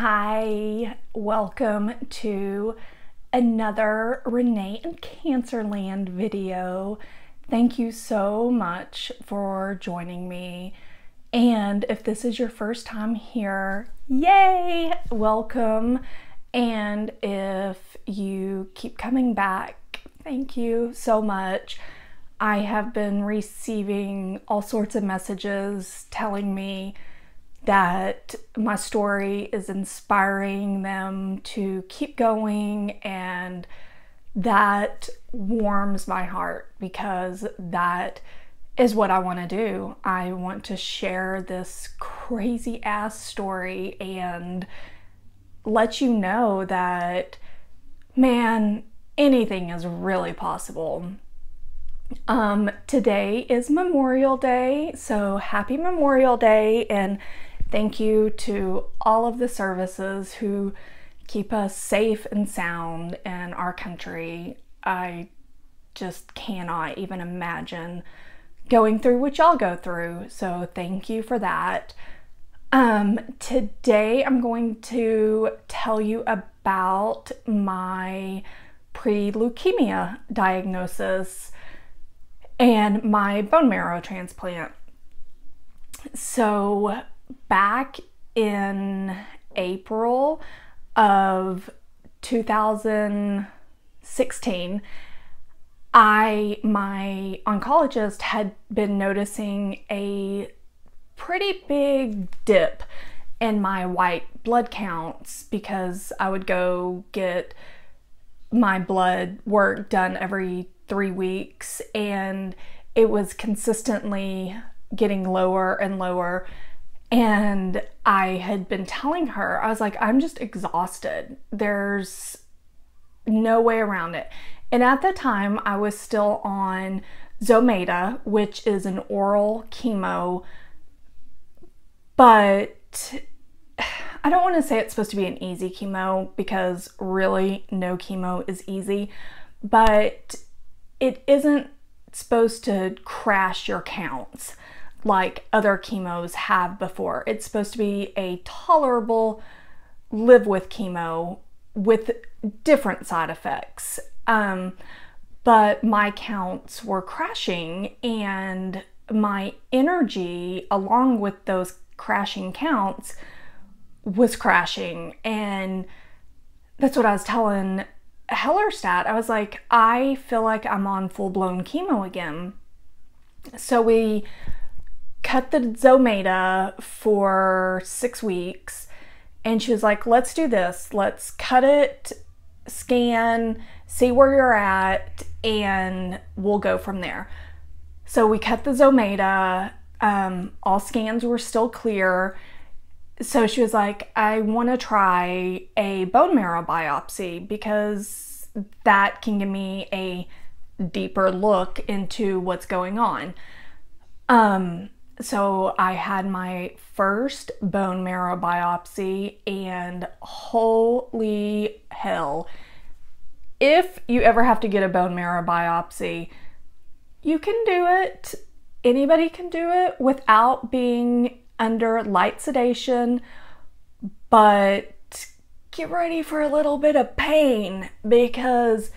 Hi, welcome to another Renee in Cancerland video. Thank you so much for joining me. And if this is your first time here, yay, welcome. And if you keep coming back, thank you so much. I have been receiving all sorts of messages telling me that my story is inspiring them to keep going, and that warms my heart because that is what I want to do. I want to share this crazy ass story and let you know that, man, anything is really possible. Today is Memorial Day, so happy Memorial Day, and thank you to all of the services who keep us safe and sound in our country. I just cannot even imagine going through what y'all go through, so thank you for that. Today I'm going to tell you about my pre-leukemia diagnosis and my bone marrow transplant. So back in April of 2016, my oncologist had been noticing a pretty big dip in my white blood counts because I would go get my blood work done every 3 weeks, and it was consistently getting lower and lower. And I had been telling her, I was like, I'm just exhausted. There's no way around it. And at the time I was still on Zometa, which is an oral chemo, but I don't want to say it's supposed to be an easy chemo because really no chemo is easy, but it isn't supposed to crash your counts like other chemos have before. It's supposed to be a tolerable, live with chemo with different side effects. But my counts were crashing, and my energy along with those crashing counts was crashing. And that's what I was telling Hellerstadt. I was like, I feel like I'm on full-blown chemo again. So we cut the Zometa for 6 weeks, and she was like, let's do this. Let's cut it, scan, see where you're at, and we'll go from there. So we cut the Zometa. All scans were still clear. So she was like, I want to try a bone marrow biopsy because that can give me a deeper look into what's going on. So I had my first bone marrow biopsy, and holy hell, if you ever have to get a bone marrow biopsy, you can do it. Anybody can do it without being under light sedation, but get ready for a little bit of pain because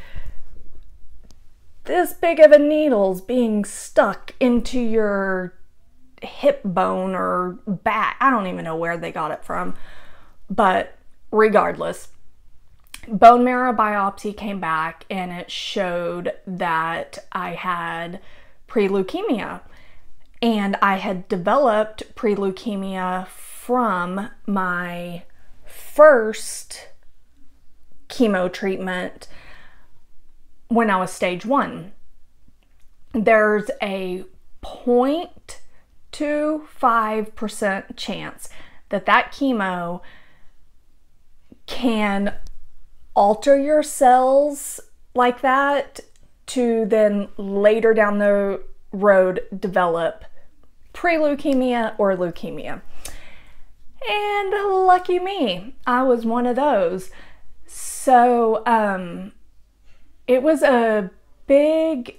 this big of a needle's being stuck into your hip bone or back. I don't even know where they got it from, but regardless, bone marrow biopsy came back and it showed that I had pre-leukemia. And I had developed pre-leukemia from my first chemo treatment when I was stage 1. There's a 0.25% chance that that chemo can alter your cells like that to then later down the road develop pre-leukemia or leukemia. And lucky me, I was one of those. So it was a big,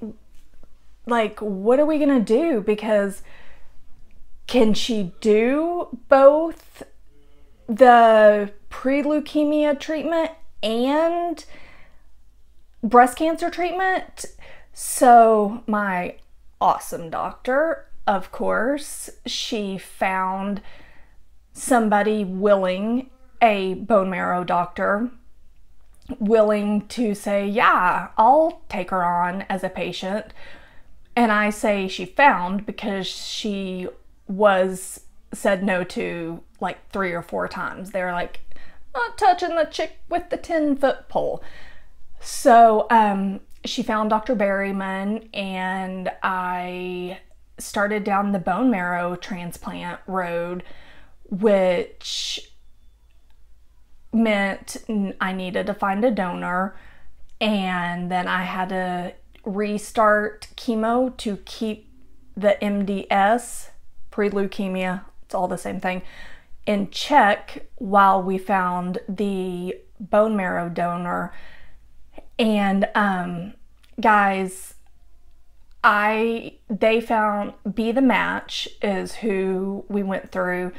like, what are we gonna do? Because can she do both the pre-leukemia treatment and breast cancer treatment. So my awesome doctor, of course, she found somebody willing, a bone marrow doctor, willing to say, yeah, I'll take her on as a patient. And I say she found because she was said no to like 3 or 4 times. They were like, not touching the chick with the 10-foot pole. So she found Dr. Berryman, and I started down the bone marrow transplant road, which meant I needed to find a donor, and then I had to restart chemo to keep the MDS, pre-leukemia, it's all the same thing, in check while we found the bone marrow donor. And guys, they found Be the Match is who we went through,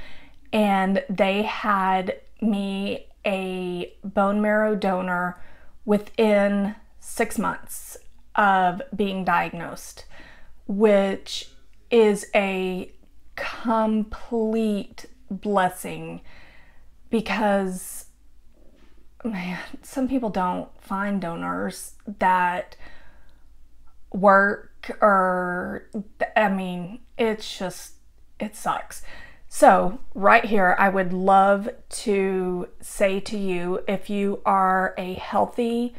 and they had me a bone marrow donor within 6 months of being diagnosed, which is a complete blessing, because man, some people don't find donors that work, or I mean, it's just, it sucks. So right here, I would love to say to you, if you are a healthy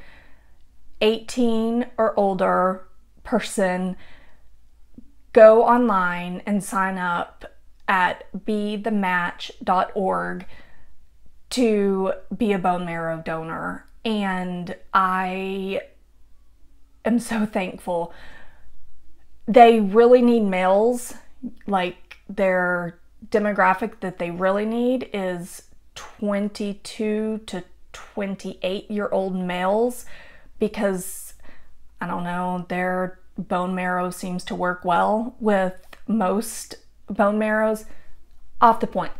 18 or older person, go online and sign up at bethematch.org to be a bone marrow donor. And I am so thankful. They really need males. Like, their demographic that they really need is 22 to 28-year-old males, because I don't know, their bone marrow seems to work well with most bone marrows. Off the point.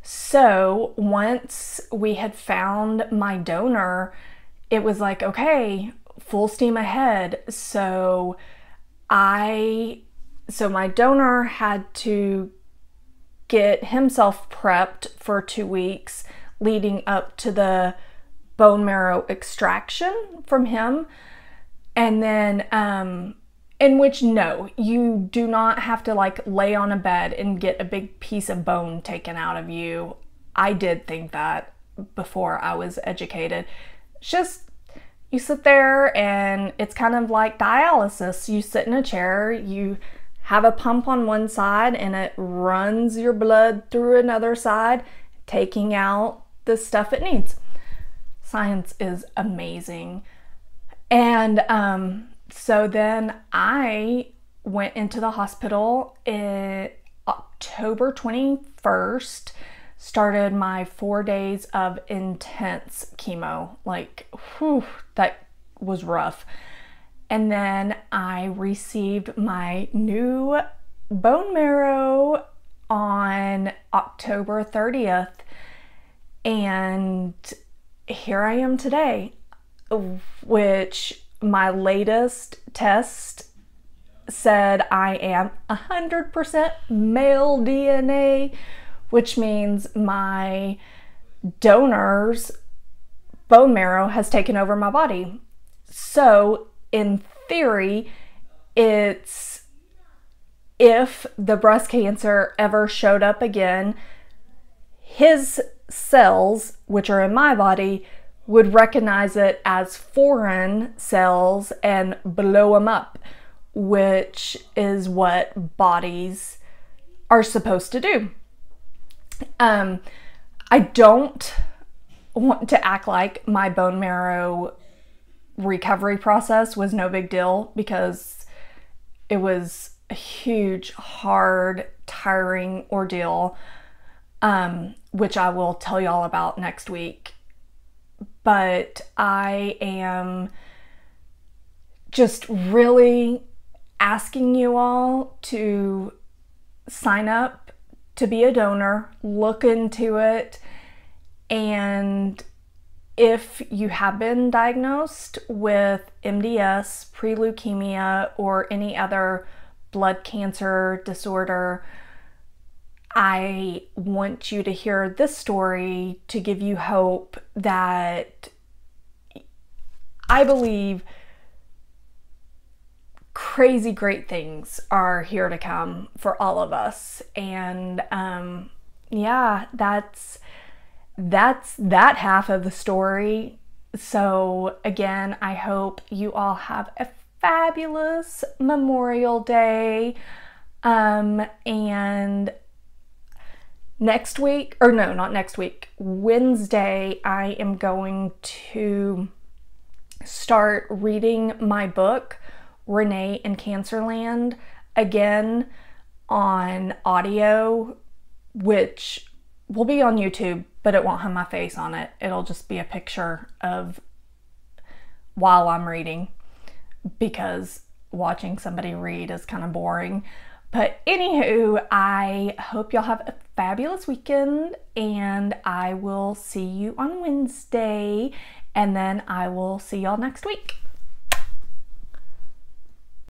So once we had found my donor, it was like, okay, full steam ahead. So my donor had to get himself prepped for 2 weeks leading up to the bone marrow extraction from him. And then, in which, no, you do not have to like lay on a bed and get a big piece of bone taken out of you. I did think that before I was educated. It's just, you sit there and it's kind of like dialysis. You sit in a chair, you have a pump on one side and it runs your blood through another side, taking out the stuff it needs. Science is amazing. And so then I went into the hospital in October 21st, started my 4 days of intense chemo. Like, whew, that was rough. And then I received my new bone marrow on October 30th. And here I am today, which my latest test said I am 100% male DNA, which means my donor's bone marrow has taken over my body. So in theory, it's, if the breast cancer ever showed up again, his cells, which are in my body, would recognize it as foreign cells and blow them up, which is what bodies are supposed to do. I don't want to act like my bone marrow recovery process was no big deal, because it was a huge, hard, tiring ordeal, which I will tell you all about next week. But I am just really asking you all to sign up to be a donor, look into it, and if you have been diagnosed with MDS, pre-leukemia, or any other blood cancer disorder, I want you to hear this story to give you hope that I believe crazy great things are here to come for all of us. And yeah, that's that half of the story. So again, I hope you all have a fabulous Memorial Day. And next week, or no, not next week, Wednesday, I am going to start reading my book, Renee in Cancerland, again on audio, which will be on YouTube, but it won't have my face on it. It'll just be a picture of while I'm reading, because watching somebody read is kind of boring. But anywho, I hope y'all have a fabulous weekend, and I will see you on Wednesday, and then I will see y'all next week.